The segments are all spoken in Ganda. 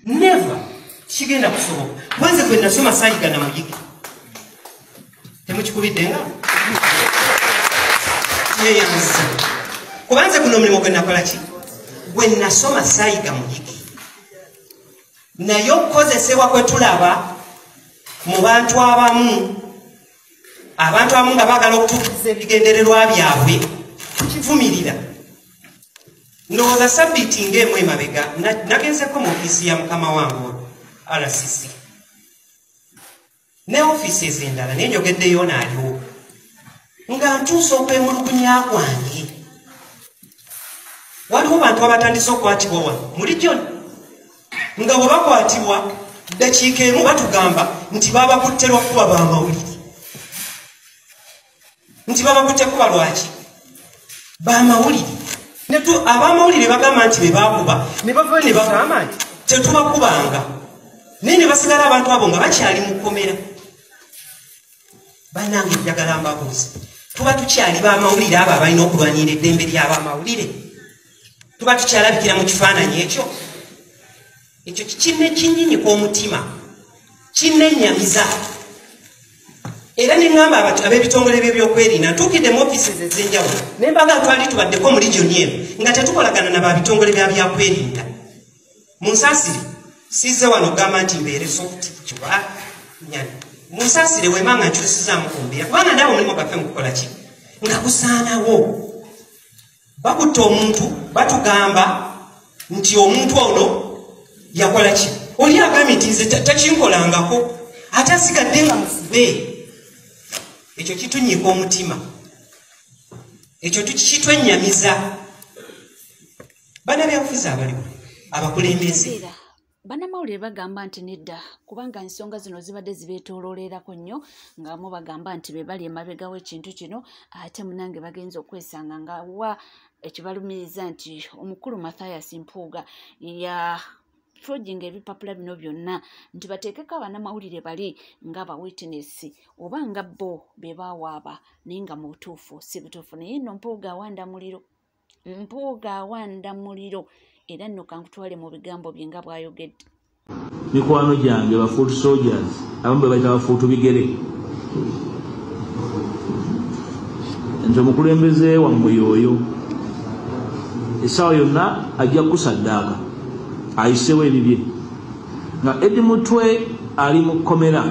Never. Kigenda kusoboka. Kwanza gwe nasoma Saayiga na Muyigi. Temukikubidenga? Yeyanza. Kubanze kuno mulimo gwe nakola ki? Gwe nasoma Saayiga Muyigi. Naye okukozesebwa kwe tulaba mu bantu abamu nga baagala okutuukiriza ebigendererwa byabwe tukivumirira. Ndowooza sabbiiti ng'emu emabega nagenzeko mu ofiisi ya mukama wange RCC ne ofiisi ez'endala naye njogeddeyo naaliwo nga ntuusa okwemulugunya kwange. Waliwo bantu abatandise okukwatibwa wano muli gyonna nga bwe bakwatibwa ddakiika emu batugamba nti babakutte lwakuba b'amawulire. Nti babakutte kuba lwaki? B'amawulire. Ab'amawulire bagamba nti be baakuba ne bava ne bagamba nti tetubakubanga. Naye ne basigala abantu abo nga bakyali mu kkomera. Bannange njagala mbabuuze. Tuba tukyali b'amawulire abo abalina okulwanira eddembe ly'ab'amawulire? Tuba tukyalabikira mu kifaananyi ekyo? Ekyo kinenyinyika omutima, kinennyamiza. Era ne ngamba ab'ebitongole by'ebyokwerinda ntuukidde mu ofiisi ez'enjawulo ne mbaga twali tubaddeko mu regioni eno nga tetukolagana na babitongole byakwerinda. Munsaasire sizze wano gamba nti mbeere soft kiba nyani. Munsaasire wemanga nkyusizaamu ku mbeera kubanga naawe omulimu gwaffe mukukola ki? Nga gusaanawo. Bakutta omuntu batugamba nti omuntu ono yakola ki? Oli agambye nti nze takinkolangako ate asigadde nga mufube. Ekyo kitunyiika omutima. Ekyo kitwennyamiza. Bannabyabufuzi abaliwo abakulembeze bannamawulire bagamba nti nedda kubanga ensonga zino zibadde zibeetooloolerako nnyo ngaamu bagamba nti be bali emabega w'ekintu kino ate munange bagenza okwesanga nga wa ekibalumiriza nti omukulu Mathias Mpuuga ya fojinga ebipapula bino byonna nti bateekeko abannamawulire bali ng'aba witness oba nga bo be baawaaba naye nga mu butuufu si butuufu. Naye nno Mpuuga awanda muliro era nno kankutwale mu bigambo bye nga bw'ayogedde. Mikwano gyange ba foot soldiers abamu be bayita bafuutu bigere nti omukulembeze wammwe y'oyo essaawa yonna ajja kusaddaaka ayisewo ebibye nga Eddie Mutwe ali mu kkomera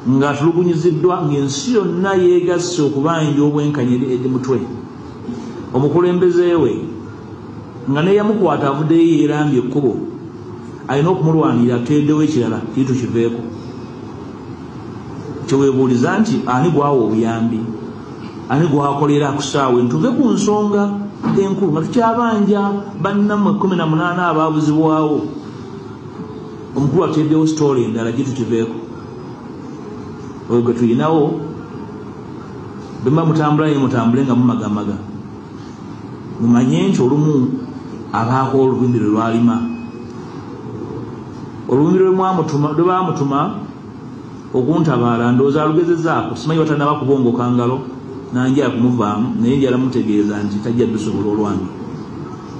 ng'atulugunyiziddwa ng'ensi yonna yeegasse okubanja obwenkanya eri Eddie Mutwe. Omukulembeze we nga neyamukwata avuddeyo yeerambye ekkubo alina okumulwanira ateddewo ekirala kiitu kiveeko. Kyeweebuuliza nti ani gwawa obuyambi, ani gwakolera ku ssaawa ntuve ku nsonga enkulu nga tukyabanja bannammwe 18 abaabuzibwawo. Omukulu ateddewo sitoole endala kiitu kiveeko. Oyo gwe tulinawo bemba mutambula ye mutambule nga mumagamaga mumanye nti olumu abaako olubimbiro lwalima. Olubimbiro lwe baamutuma okuntabaala ndowooza alugezezaako simanyi watanaba kubongoka ngalo nanjala kumuvaamu naye njala mutegeeza nti tajja dusobola olwange.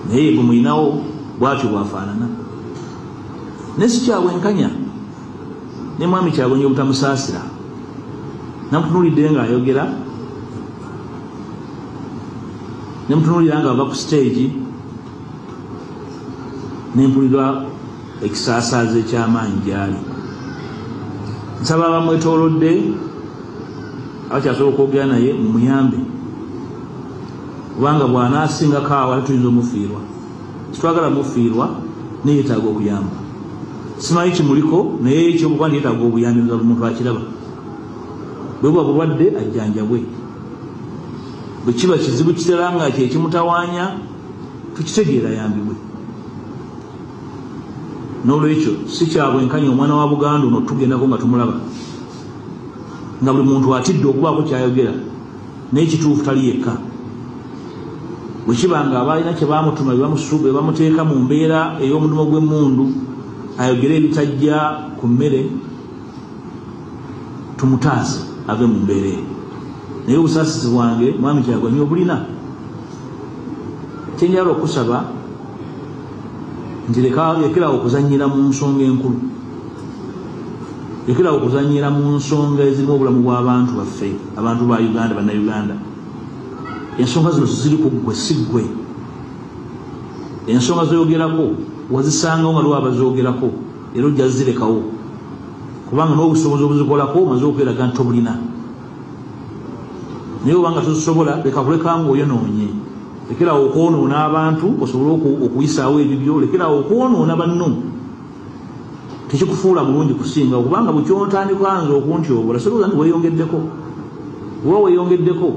Naye bwe mulinawo bwatyo bwafaanana. Ne sikyabwenkanya ne mwami Kyagulanyi obutamusaasira namutunuulidde ng'ayogera nemutunuulira nga ava ku stage nempulirwa ekisaasaazo eky'amaanyi gyali. Nsaba abamwetoolodde abakyasobola okwogera naye mumuyambe kubanga bw'anaasingako awo tuyinza omufiirwa. Kitwagala mufiirwa naye yeetaaga okuyamba. Simanyi kimuliko naye ekyokuba nti yeetaaga obuyambi nga buli muntu akiraba. Bwe buba bulwadde ajjanjabwe. Bwe kiba kizibu kitera nga kyekimutawaanya tukitegeera yambibwe. N'olwekyo si kyabwenkanya omwana wa Buganda ono tugendako nga tumulaba nga buli muntu atidde okubaako kyayogera naye kituufu tali yekka. Bwe kiba nga abalina kye baamutuma be bamuteeka mu mbeera ey'omudumo gw'emmundu ayogere ebitajja ku mmere tumutaase ave mu mbeera eyo. Naye obusaasizi bwange mwami Kyagulanyi obulina. Kyenjala okusaba nti lekera okuzanyira mu nsonga enkulu, lekera okuzanyira mu nsonga ezirimu obulamu bw'abantu baffe, abantu ba Uganda, bannayuganda. Ensonga zino ziri ku ggwe, si ggwe. Ensonga zoyogerako wazisangawo nga lwaba zoogerako era ojja zirekawo, kubanga n'obusobozi obuzikolako omaze okweraga nti tobulina. Naye obanga tozisobola leka kuleka ng'oyonoonye, lekerawo okwonoona abantu osobole okuyisaawo ebibyo, lekerawo okwonoona banno. Tekikufuula mulungi kusinga, kubanga bwe kyontandika nze okuntyobola solowooza nti weeyongeddeko. Oba weeyongeddeko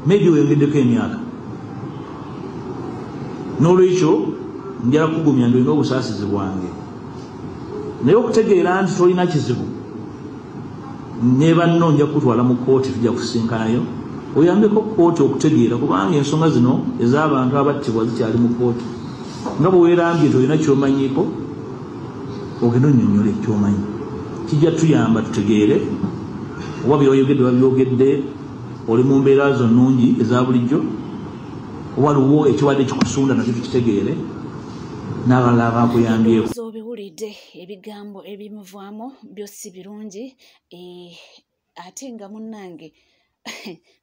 maybe weeyongeddeko emyaka. N'olwekyo njala kugumya nti olina obusaasizi bwange, naye okutegeera nti tolina kizibu ne banno nja kutwala mu kooti, tujja kusinkanayo oyambeko kooti okutegeera, kubanga ensonga zino ez'abantu abattibwa zikyali mu kooti. Nga bwe weerambye nti olina ky'omanyiiko, ogenda onnyonnyole ky'omanyi. Kijja tuyamba tutegeere oba by'oyogedde babyogedde, oli mu mbeera zo nnungi eza bulijjo, waliwo ekibadde kikusunda nakyo tukitegeere, n'abalala abakuyambyeko. Obiwulidde ebigambo ebimuvaamu byo si birungi, ate nga munnange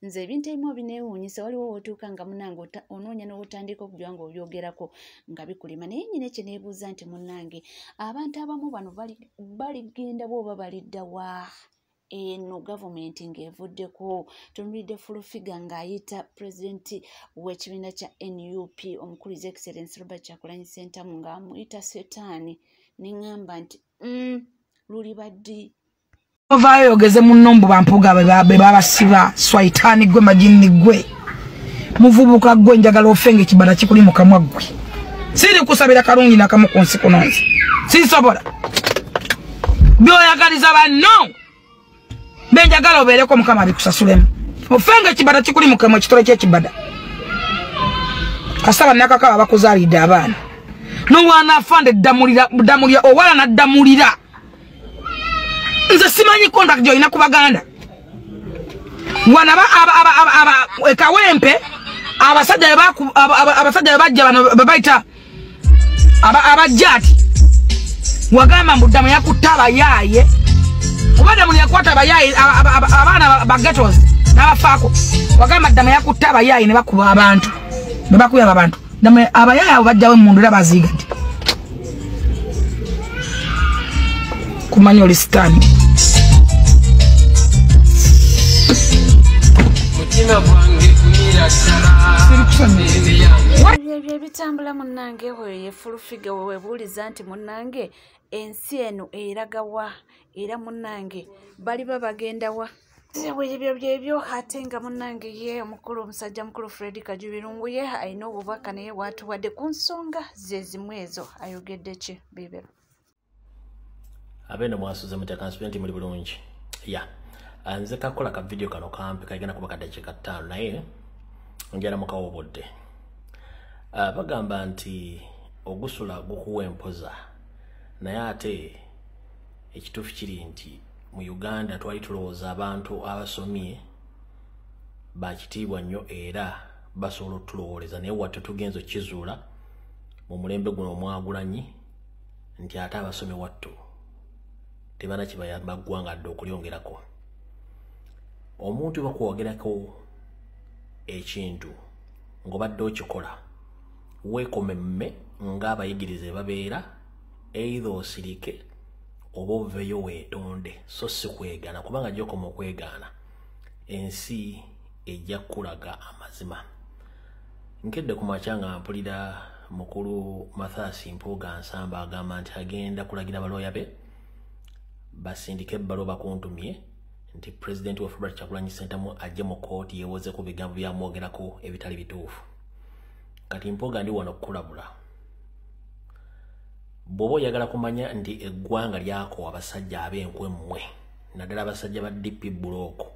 nze ebintu ebimu bineewuunyisa. Waliwo wotuuka nga munnange onoonya n'otandika okujwa nga obyogerako nga bikulima, naye nyina kye neebuuza nti munnange abantu abamu bano baligenda bwoba balidda wa? Eno gavumenti ng'evuddeko. Tumulidde full figure ng'ayita pulezidenti w'ekibiina kya NUP omukulu His Excellency Robert Kyagulanyi Ssentamu ng'amuyita setaani. Neŋŋamba nti luli baddi ovaayo ogeze munno mbu bampuga be babasiba swaitaani gwe majini gwe muvubuka gwe njagala ofenge kibala kikuli mu kamwa gwe. Siri kusabira kalungi nakamu ku nsi kuno nzi sisobola byoyagaliza banno benjagala obeereko mukama abikusasulemu ofenge kibala kikuli mu kamwa kitole ky'ekibada kasaba nakakaba abakuzaalidde abaana n'omwana afande ddamulira owala naddamulira. Nze simanyi contract gy'olina ku Baganda wana ekawempe abasajja bebajja bano bebayita abajjaati wagamba mbu ddamu yakutta abayaaye kuba ddamu yakwata abayaaye abaana bagetos n'abafaako wagamba ddamu yakutta abayaaye ne bakuba abantu ne bakuyaba abantu abayaaye abo bajjawo emundu era baziiga ddi kumanya oli sitaani ebyo ebitambula munnange ye full figure webuuliza nti munnange ensi eno eragawa era munnange baliba bagendawa ebyo byebyo ate nga munnange ye omukulu omusajja mukulu Fred Kajubirungu ye alina obubaka naye bwatuwadde ku nsonga ze zimu ezo ayogedde ki bibero abeno mwasuze mutakanspenti muli bulungi nze kakola ka video kano kampi kagenda kuba kadakiika 5 naye njala mukawobodde bagamba nti ogusula gukuwa empoza naye ate ekituufu kiri nti mu Uganda twali tulowooza abantu abasomye bakitiibwa nnyo era basobola otulowooleza naye wattu tugenza okkizuula mu mulembe guno omwagulanyi nti ate abasomye wattu tebana kibayamba ggwanga dde okulyongerako. Omuntu bakwogerako ekintu ng'obadde okikola weekomemme ng'abayigirize babeera either osirike oba oveeyo weetonde so si kwegaana kubanga gy'okoma okwegaana ensi ejja kulaga amazima. Nkedde ku makya nga mpulira mukulu Mathias Mpuuga Nsamba agamba nti agenda kulagira balooya be basindike ebbaluwa bakuntumye nti President wa Robert Kyagulanyi Ssentamu ajje mu kooti yeewoze ku bigambo byamwogerako ebitali bituufu. Kati Mpuuga ndi wano kukulabula. Bw'oba oyagala kumanya nti eggwanga lyako abasajja ab'enkwe mmwe naddala abasajja ba DP Bulooko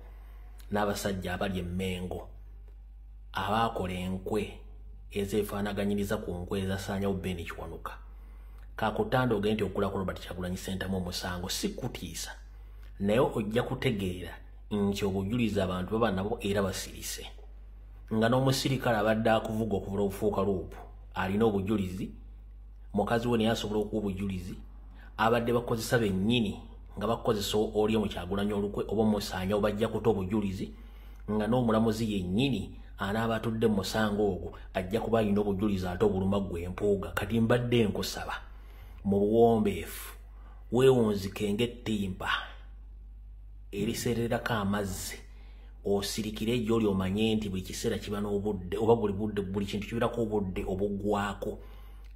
n'abasajja abali emmengo abaakola enkwe ezeefaanaganyiriza ku nkwe ezasaanyawo Beni Kiwanuka kakutanda ogende nti okulako Robert Kyagulanyi Ssentamu omusango si kutiisa naye ojja kutegeera nti obujuliza abantu baba nabo era basirise nga n'omusirikale abadde akuvuga okuvula obufuuka luupu alina obujulizi mukazi we naye asobola okuwa obujulizi abadde bakozesa bennyini nga bakozesa oli mu Kyagulanyi Olukwe oba Musanya obajja kuta obujulizi nga n'omulamuzi yennyini anaaba atudde mu musango ogwo ajja kuba alina obujulizi ate obuluma gwe empuuga. Kati mbadde nkusaba mu buwombeefu weewunzike ng'ettimpa erisererako amazzi osirikire ejjo oli omanye nti buli kiseera kiba n'obudde oba buli kintu kibeerako obudde obuggwako.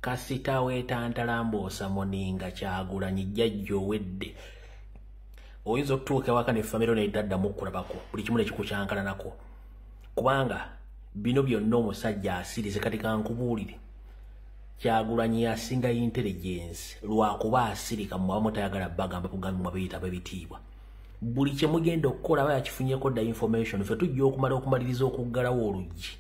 Kasita weetantalamboosa Muninga Kyagulanyi jjajja owedde oyinza okutuuka ewaka ne famire neetaddamu okulabako buli kimu nekikukyankalanako kubanga bino byonna omusajja asirize. Kati kankubuulire Kyagulanyi yasinga intelligence lwakuba asirika mu abamu tayagala bagamba kugambi mu biyita bebitiibwa. Buli kye mugenda okukola aba yakifunyeko dda information ffe tujja okumala okumaliriza okuggalawo oluggi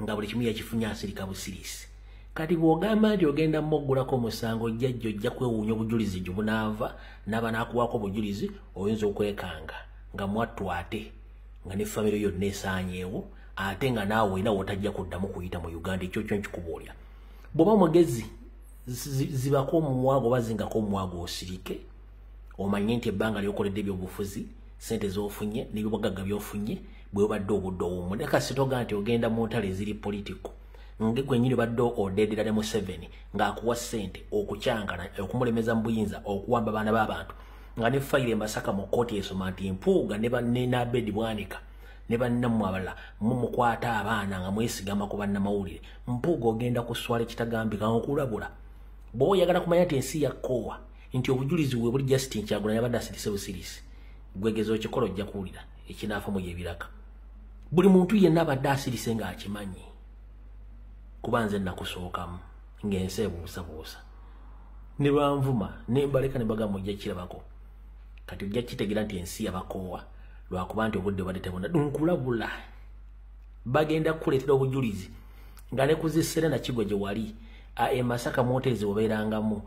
nga buli kimu yakifunye asirika busirisi. Kati bw'ogamba nti ogenda muggulako omusango jjajja ojja kwewuunya obujulizi gye bunaava n'aba n'akuwaako obujulizi oyinza okwekanga nga mwattu ate nga ne famire yonna esaanyeewo ate nga naawe olina wotajja kuddamu kuyita mu Uganda. Ekyo kyo nkikubuulira. Bw'oba mugezi zibako omumwago oba zingako omumwago osirike omanye nti ebbanga lyokoledde ebyobufuzi sente z'ofunye n'ebyobugagga by'ofunye bwe obadde obudde obumu. Kasi toga nti ogenda mu ntale eziri politiko nge gwennyini badde odeedera ne Museveni ng'akuwa ssente okukyangana okumulemeza mu buyinza okuwamba abaana b'abantu nga ne fayiro e Masaka mu kkooti esoma nti empuuga ne Abedi Bwanika ne bannammwe abalala mumukwata abaana nga mwesigama ku bannamawulire. Mpuuga ogenda kuswala ekitagambika okulabula. Bw'oba oyagala kumanya nti ensi yakkoowa nti obujulizi bwe buli Justin Kyagulanyi abadde asirise busirisi gwegeza okikola ojja kuwulira ekinaafamu y'ebiraka. Buli muntu yenna abadde asirise ng'akimanyi kuba nze nakusookamu ng'ensi ebuusabuusa ne lwanvuma ne mbaleka ne bagamba ojja kirabako. Kati ojja kitegera nti ensi yabakoowa lwakuba nti obudde badde tebuna nkulabula bagenda kukuleetera obujulizi nga ne kuzisera na Kigwa gye wali e Masaka motezi obeerangamu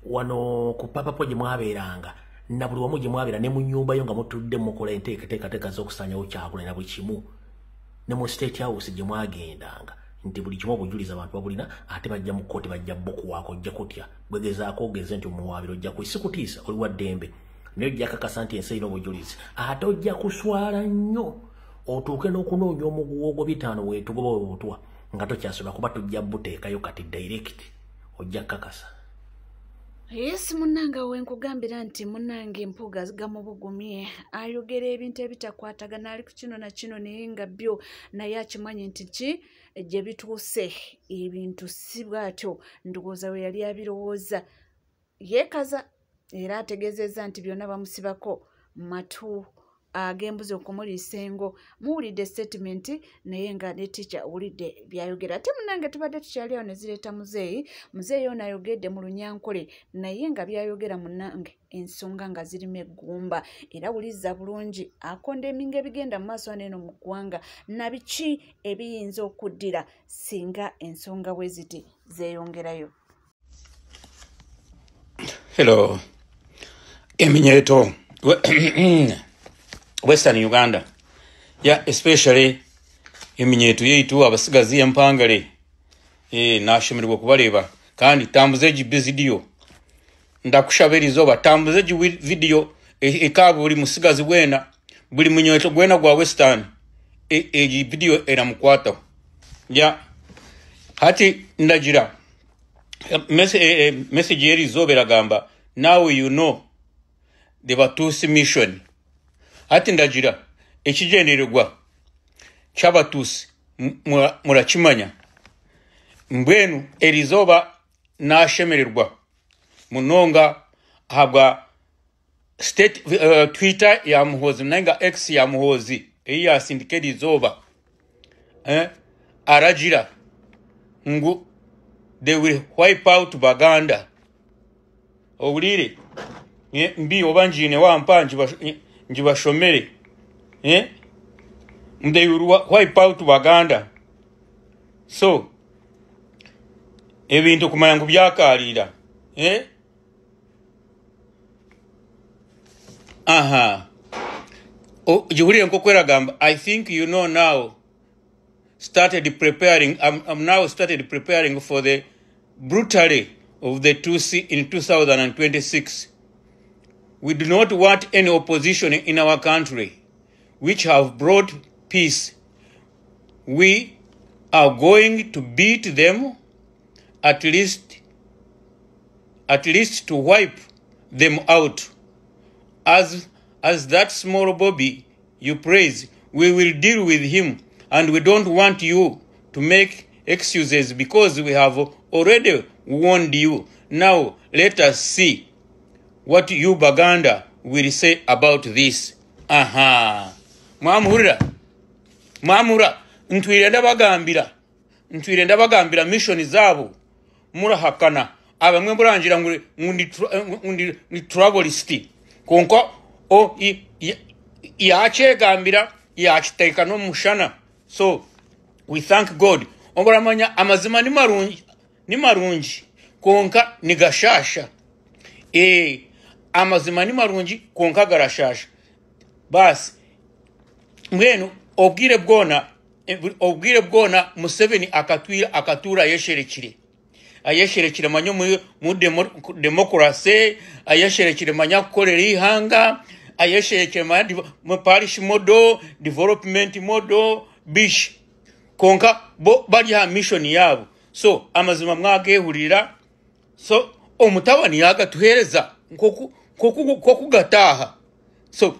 wano ku Papapo gye mwabeeranga na buli wamu gye mwabeera ne mu nnyumba yo nga mutudde mukola enteekateeka z'okusaanyawo Kyagulanyi na buli kimu ne mu State House gye mwagendanga nti buli kimu obujulizi abantu babulina ate bajja mu kkooti bajja bbukuwaako ojja kutya bwegezaako ogeze nti omuwaabiro ojja sikutiisa oli wa ddembe naye ojja kakasa nti ensi erina obujulizi ate ojja kuswala nnyo otuuke n'okunoonya omuguwa ogwo bitaano weetugoba obutwa nga tokyasobola kuba tujja buteekayo kati direct ojja kakasa. Yes, munanga wenkugambira nti munange empuuga gamubugumye ayogera ebintu ebitakwatagana ali ku kino na kino naye nga byo naye akimanyi nti ki gye bituuse ebintu si bwatyo ndowooza we yali abirowooza yeekaza era ategeezezza nti byonna bamusibako matu agembuzi okumuliisa engo. Muwulidde statement naye nga ne teacher owulidde byayogera. Ate munange tubadde tukyali awo ne zireeta muzeeyi ono ayogedde mu Lunyankole naye nga byayogera munange ensonga nga zirimu eggumba era wuliza bulungi akondeminga ebigenda mu maaso aneeno mu ggwanga na biki ebiyinza okuddira singa ensonga bwe ziti zeeyongerayo. Hello. Eminyeto. Western Uganda. Yeah, especially eminyeto yeitu abasigazi empangale. Nashemerwa kubaleba. Kandi tambuze video. Ndakushabiriza oba tambuze video ekaba buli musigazi bwena buli munyeto gwena gwa Western video era mukwata. Yeah. Hati ndagira message yeri zobera gamba now you know the Batusi mission. Hati ndagira ekigendererwa ky'Abatusi murakimanya mbwenu erizoba nashemererwa munonga habwa state Twitter ya Muhozi nanga X ya Muhozi eya syndicate izoba aragira ngu they will wipe out Baganda owulire mbi obanjine wampanji njibashomere they will wipe out Baganda. So ebintu kumanya ngu byakalira jihuriye nko kwera gamba I think you know now started preparing. I'm now started preparing for the brutality of the Tutsi in 2026. We do not want any opposition in our country which have brought peace. We are going to beat them at least to wipe them out. As that small Bobby you praise, we will deal with him, and we don't want you to make excuses because we have already warned you. Now let us see what you Baganda will say about this. Aha. Mamura. Ntwire ndabagambira mission zabo murahakana abamwe murangira ngundi travelist konko yachegambira yakiteka no mushana. So we thank God. Ombaramanya amazima ni marungi konka ni gashasha. Amazima ni marungi konka garashasha. Bas mwenu obwire bwona Museveni akatura yesherekire manyo mu demokrasi, ayesherekire manya kukolera ihanga, ayesherekire mu parish model, development model, bish konka bo bali ha mission yabo. So amazima mwagehurira, so omutawani yagatuhereza nkoku gataha. So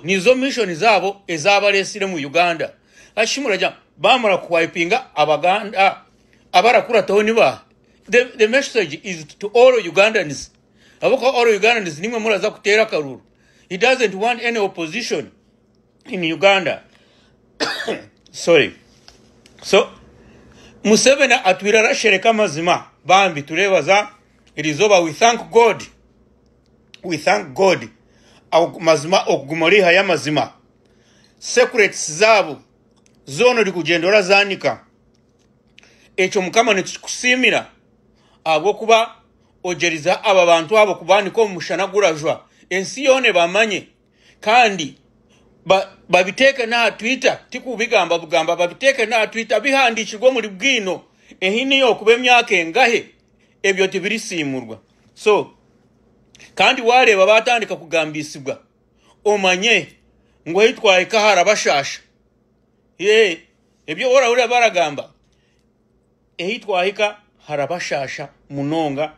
nizo mission zabo ezabalesire mu Uganda. Ashimuraja bamara kuwipinga abaganda abarakura toni ba. The message is to all Ugandans. Aboko all Ugandans nimwe muraza kutera karuru. He doesn't want any opposition in Uganda. Sorry. So Museveni atwira rashereka mazima bambi turebaza. It is over. We thank God. We thank God. Mazima okugumaliha ya mazima. Secrets zabo zono likugendora zanika. Echo mukama nitukusimira abo kuba ojeriza aba bantu abo kubani ko mushana gurajwa ensi yone bamanye kandi babiteke na Twitter tikubigamba bugamba babiteke na Twitter bihandikirwa muri bwino ehini yo kube myaka engahe ebyo tibirisimurwa. So kandi wareba batandika kugambisibwa omanye ngo hitwaye kahara bashasha ebyo ora baragamba ehitwahika harabashasha munonga.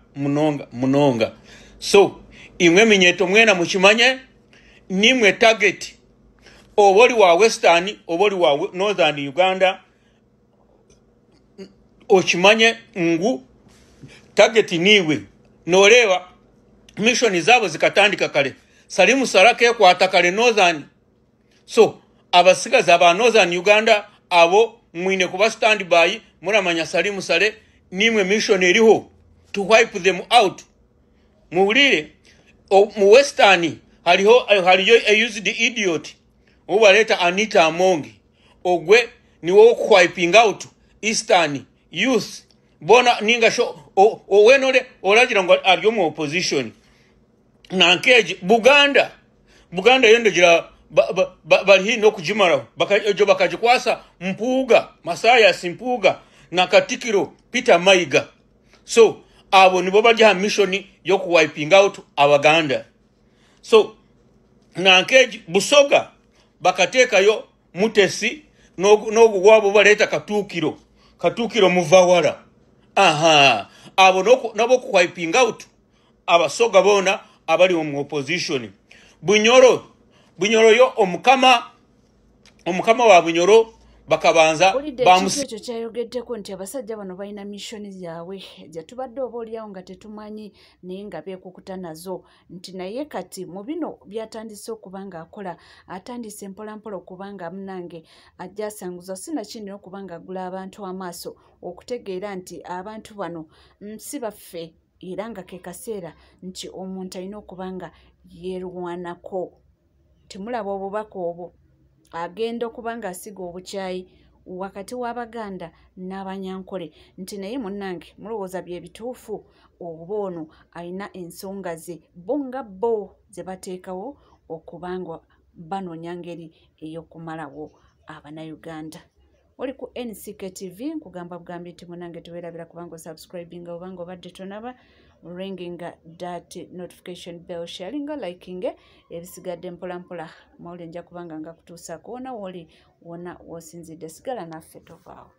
So imwe minyeto mwena mukimanye nimwe target oboli wa western oboli wa northern Uganda okimanye ngu target niwe nolewa mission zabo zikatandika kale Salimu Sarake kwa atakale northern. So abasigaza aba northern Uganda abo mwine kuba standby muramanya Salimu Sale nimwe mission eriho to wipe them out. Muwulire mu western haliyo a used idiot obaleta Anita Amongi ogwe niwo wiping out eastern youth bona ninga sho owenole olagira ngo aliyo mu opposition nankeje Buganda yendo gira bali no kujimara bakajikwasa Mpuuga Masaya Simpuuga na Katikiro Peter Maiga. So abo nibo bali ha mission yo ku wiping out Abaganda. So nankeje Busoga bakateka yo Mutesi no wabo baleta Katukiro Muvawara. Aha abo nabo ku wiping out Abasoga bona abali mu opposition. Bunyoro yo omukama wa Bunyoro bakabanza bamusi ekyo kyayogeddeko nti abasajja bano balina mission zaabwe tubadde obaolyawo nga tetumanyi naye nga beekukuta nazo nti naye kati mu bino byatandise okuba nga akola atandise mpolampola okuba nga munange ajja asanguza sinakindi okuba nga agula abantu amaaso okutegeera nti abantu bano si baffe era nga ke kaseera nti omuntu alina okuba nga yeerwanako. Timulaba obubaka obwo agenda okuba nga asiga obukyayi wakati w'Abaganda n'Abanyankole nti naye munnange mulowooza bye bituufu oba ono alina ensonga ze bo ze bateekawo okuba nga banoonya ngeri ey'okumalawo Abanayuganda. oli ku NCK TV nkugamba bugambi nti munange tuwerabira kubanga subscribing obanga obadde tonaba ringing that notification bell sharing liking ebisigadde mpola mpola mawulire nja kubanga nga kutuusa kuwona woli wona wosinzidde sigala naffe tovaawo